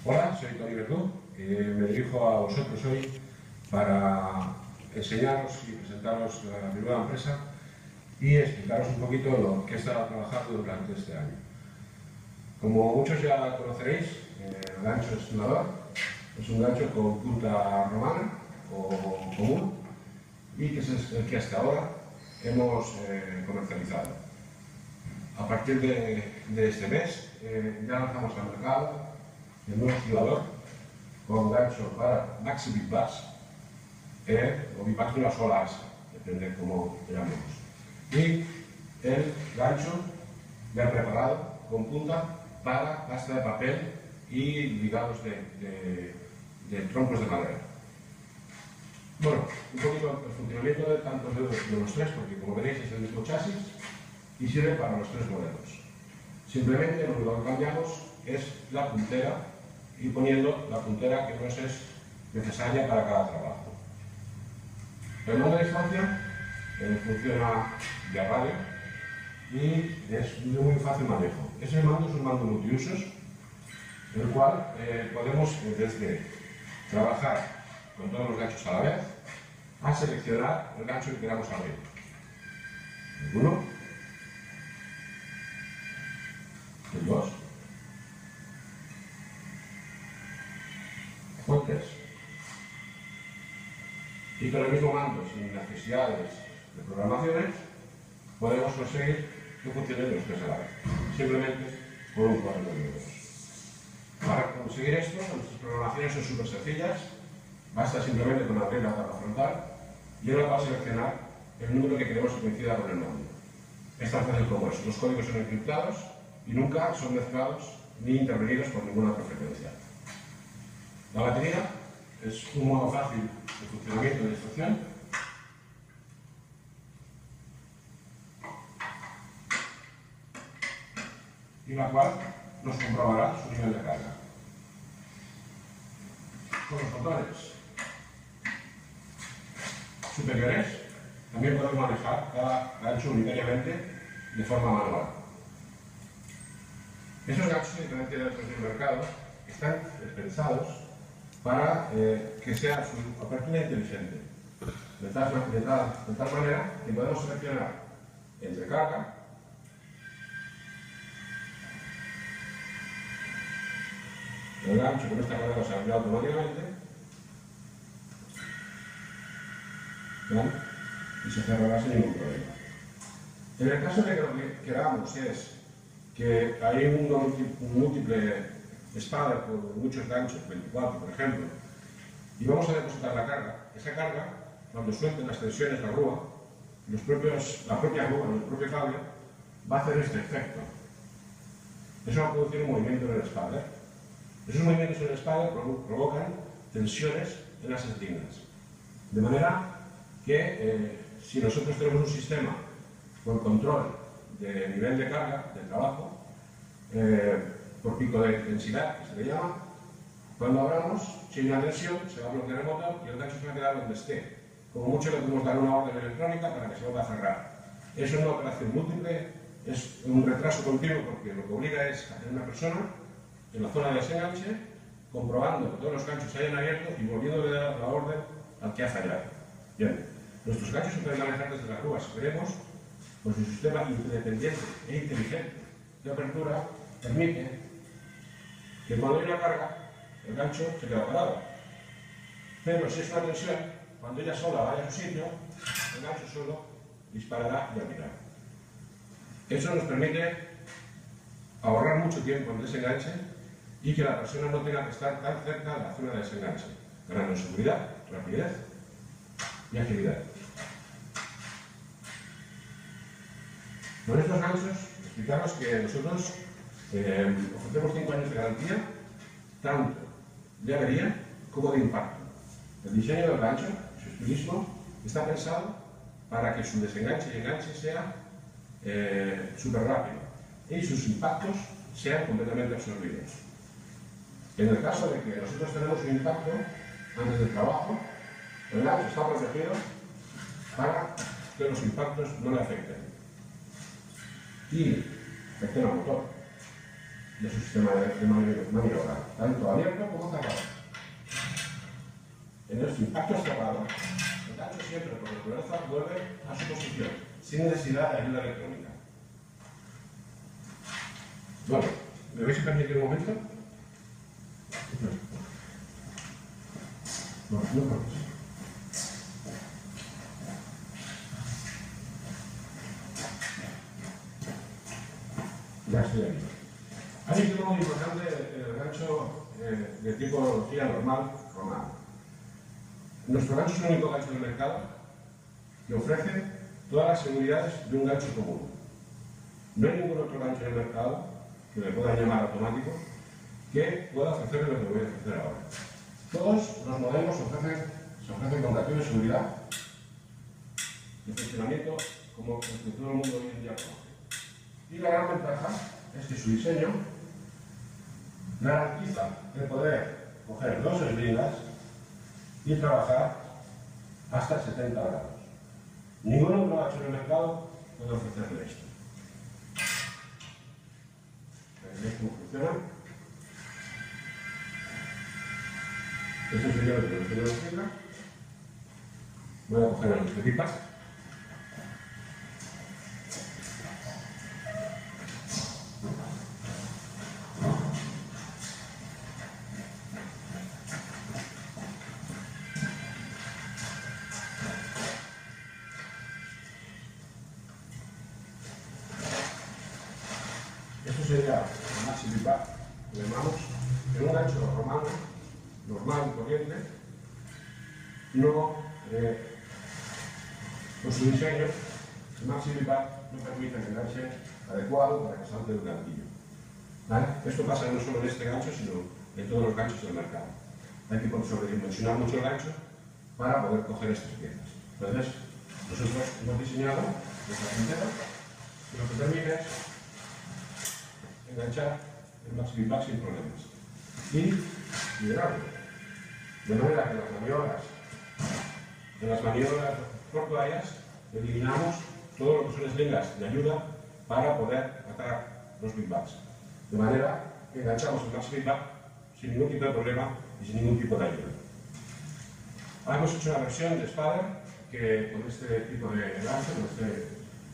Hola, soy Tony Verdú. Me dirijo a vosotros hoy para enseñaros y presentaros mi nueva empresa y explicaros un poquito lo que he estado trabajando durante este año. Como muchos ya conoceréis, el gancho estimador es un gancho con punta romana o común y que es el que hasta ahora hemos comercializado. A partir de este mes ya lanzamos al mercado el nuevo estimador con gancho para maxi big bass o big bass de una sola asa, depende de cómo llamemos. Y el gancho ya preparado con punta para pasta de papel y ligados de troncos de madera. Bueno, un poquito el funcionamiento de tanto de los tres, porque como veréis es el mismo chasis y sirve para los tres modelos. Simplemente lo único que cambiamos es la puntera y poniendo la puntera que nos es necesaria para cada trabajo. El mando de distancia funciona vía radio y es de muy fácil manejo. Ese mando es un mando multiusos, el cual podemos desde trabajar con todos los ganchos a la vez a seleccionar el gancho que queramos abrir. El 1, el 2, el 3. Y con el mismo mando, sin necesidades de programaciones, podemos conseguir que funcionen los tres a la vez, simplemente con un cuadro de dedos. Para conseguir esto, nuestras programaciones son súper sencillas. Basta simplemente con abrir la tapa frontal y ahora va a seleccionar el número que queremos que coincida con el mando. Es tan fácil como eso. Los códigos son encriptados y nunca son mezclados ni intervenidos por ninguna otra frecuencia. La batería es un modo fácil de funcionamiento de instrucción. Y la cual nos comprobará su nivel de carga. Con los botones superiores también podemos manejar cada gancho unitariamente de forma manual. Esos ganchos, a diferencia de otros del mercado, están pensados para que sea su apertura inteligente, de tal manera que podemos seleccionar entre carga, el gancho con esta carga se abre automáticamente, ¿vale? Y se cerrará sin ningún problema. En el caso de que lo que queramos es que hay un múltiple espada con muchos ganchos, 24 por ejemplo, y vamos a depositar la carga, esa carga, cuando suelten las tensiones la grúa, la propia grúa, el propio cable, va a hacer este efecto. Eso va a producir un movimiento en el espada. Esos movimientos en el espada provocan tensiones en las esquinas. De manera que si nosotros tenemos un sistema con control de nivel de carga del trabajo, por pico de densidad, que se le llama, cuando abramos, si hay una tensión, se va a bloquear el motor y el gancho se va a quedar donde esté. Como mucho le podemos dar una orden electrónica para que se vuelva a cerrar. Es una operación múltiple, es un retraso continuo porque lo que obliga es a tener una persona en la zona de desenganche, comprobando que todos los ganchos se hayan abierto y volviéndole a dar la orden al que ha fallado. Bien, nuestros ganchos se pueden manejar desde las grúas. Veremos, pues un sistema independiente e inteligente de apertura permite que cuando hay una carga, el gancho se queda parado. Pero si es una tensión, cuando ella sola vaya a su sitio, el gancho solo disparará y abrirá. Eso nos permite ahorrar mucho tiempo en desenganche y que la persona no tenga que estar tan cerca de la zona de desenganche, ganando en seguridad, rapidez y agilidad. Con estos ganchos, explicaros que nosotros ofrecemos 5 años de garantía, tanto de avería como de impacto. El diseño del gancho, su estilismo, está pensado para que su desenganche y enganche sea súper rápido y sus impactos sean completamente absorbidos. En el caso de que nosotros tenemos un impacto antes del trabajo, el gancho está protegido para que los impactos no le afecten y afecten al motor. de su sistema de maniobra, tanto abierto como cerrado. En los impactos cerrados, el gancho siempre por naturaleza vuelve a su posición, sin necesidad de ayuda electrónica. Bueno, ¿me vais a permitir un momento? No. Ya estoy aquí. Hay un tema muy importante el gancho de tipología normal romano. Nuestro gancho es el único gancho del mercado que ofrece todas las seguridades de un gancho común. No hay ningún otro gancho en el mercado que le puedan llamar automático que pueda ofrecer lo que voy a ofrecer ahora. Todos los modelos se ofrecen con gancho de seguridad de funcionamiento como el que todo el mundo hoy en día conoce. Y la gran ventaja es que su diseño garantiza el poder coger dos eslingas y trabajar hasta 70 grados. Ningún otro gancho en el mercado puede ofrecerle esto. ¿Veis cómo funciona? Este es el señor que lo tiene en la esquina. Voy a coger las pipas. Esto sería el maxi pipa que llamamos en un gancho romano normal y corriente, no con su diseño, el maxi pipa no permite el enganche adecuado para que salte del gatillo. ¿Vale? Esto pasa no solo en este gancho, sino en todos los ganchos del mercado. Hay que sobredimensionar mucho el gancho para poder coger estas piezas. Entonces, nosotros hemos diseñado esta puntera que lo que permite es enganchar el maxi pipa sin problemas y liberarlo. De manera que en las maniobras por toallas eliminamos todo lo que son eslingas de ayuda para poder atar los pipas. De manera que enganchamos el maxi pipa sin ningún tipo de problema y sin ningún tipo de ayuda. Ahora hemos hecho una versión de espada que con este tipo de gancho, con este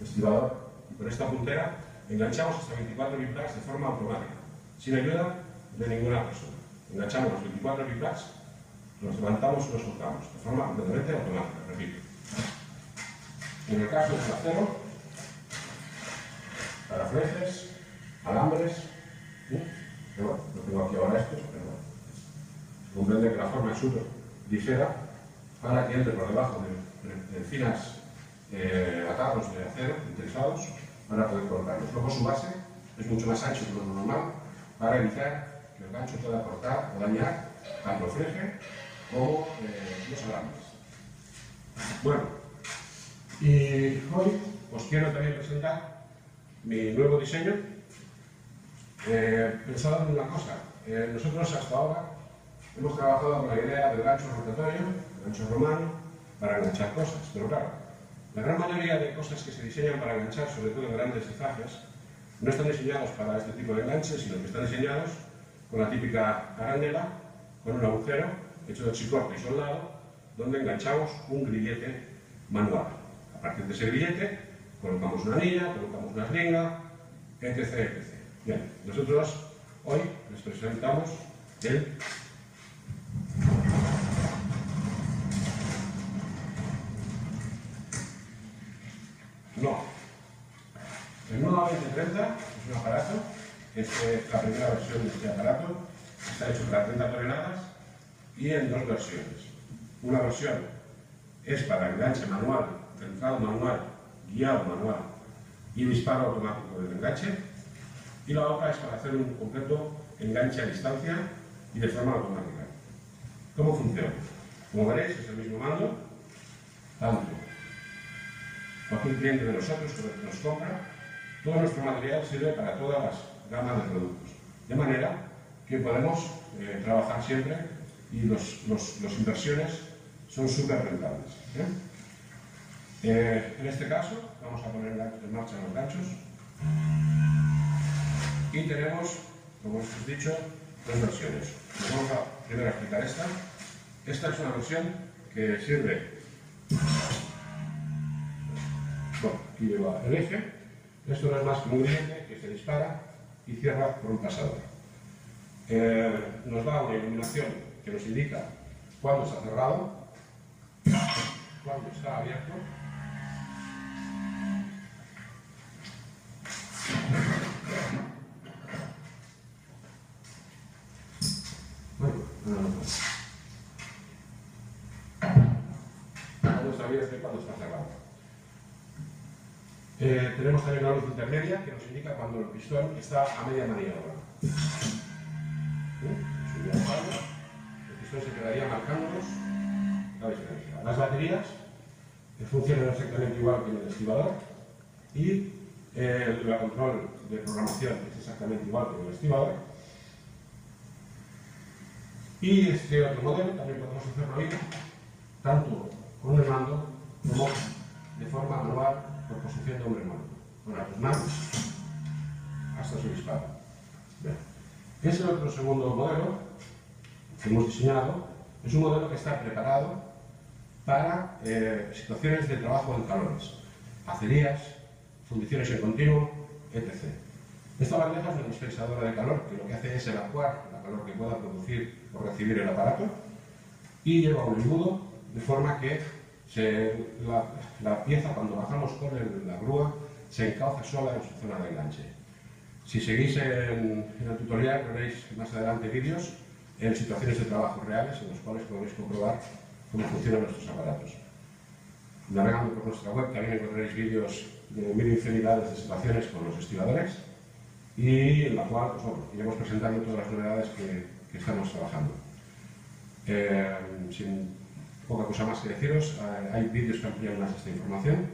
estibador y con esta puntera, enganchamos hasta 24 pipas de forma automática, sin ayuda de ninguna persona. Enganchamos los 24 pipas, los levantamos y los soltamos, de forma completamente automática, repito. En el caso del acero, para flejes, alambres, pero bueno, no tengo aquí ahora esto, pero bueno, se comprende que la forma es súper ligera para que entre por debajo de finas atajos de acero interesados para poder colocarlos. Luego su base es mucho más ancho que lo normal para evitar que el gancho pueda cortar o dañar tanto el fleje como los alambres. Bueno, y hoy os quiero también presentar mi nuevo diseño. Pensado en una cosa, nosotros hasta ahora hemos trabajado con la idea del gancho rotatorio, el gancho romano, para enganchar cosas, pero claro, la gran mayoría de cosas que se diseñan para enganchar, sobre todo en grandes cefáceas, no están diseñados para este tipo de enganches, sino que están diseñados con la típica aranela, con un agujero hecho de chicorte y soldado, donde enganchamos un grillete manual. A partir de ese grillete, colocamos una anilla, colocamos una eslinga, etc, etc. Bien, nosotros hoy les presentamos el Nova 2030 es un aparato, es la primera versión de este aparato, está hecho para 30 toneladas y en dos versiones. Una versión es para enganche manual, centrado manual, guiado manual y disparo automático del enganche, y la otra es para hacer un completo enganche a distancia y de forma automática. ¿Cómo funciona? Como veréis, es el mismo mando, tanto cualquier cliente de nosotros que nos compra, todo nuestro material sirve para todas las gamas de productos. De manera que podemos trabajar siempre y las inversiones son súper rentables. En este caso, vamos a poner en marcha los ganchos y tenemos como os he dicho, dos versiones. Vamos a primero a explicar esta. Esta es una versión que sirve. Bueno, aquí lleva el eje. Esto no es más que un grillete que se dispara y cierra por un pasador. Nos da una iluminación que nos indica cuándo está cerrado, cuándo está abierto. Cuándo está abierto y cuándo está cerrado. Tenemos también una luz intermedia que nos indica cuando el pistón está a media maniobra. Subir al palo, el pistón se quedaría marcándonos la diferencia. Las baterías funcionan exactamente igual que en el estibador y el control de programación es exactamente igual que en el estibador. Y este otro modelo también podemos hacerlo ahí, tanto con el mando como de forma manual por posición de hombre-mano. Con las dos manos hasta su disparo. Bien. Ese otro segundo modelo que hemos diseñado es un modelo que está preparado para situaciones de trabajo en calores, acerías, fundiciones en continuo, etc. Esta bandeja es una dispensadora de calor que lo que hace es evacuar la calor que pueda producir o recibir el aparato y lleva un embudo de forma que la pieza, cuando bajamos con la grúa, se encauza sola en su zona de enganche. Si seguís en el tutorial, veréis más adelante vídeos en situaciones de trabajo reales en los cuales podréis comprobar cómo funcionan nuestros aparatos. Navegando por nuestra web también encontraréis vídeos de mil infinidades de situaciones con los estibadores y en la cual pues, bueno, iremos presentando todas las novedades que estamos trabajando. Sin poca cosa más que deciros, hay vídeos que amplían más esta información.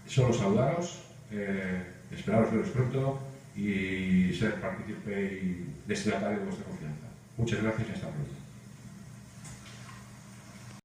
Solo saludaros, esperaros veros pronto y ser partícipe y destinatario de vuestra confianza. Muchas gracias y hasta pronto.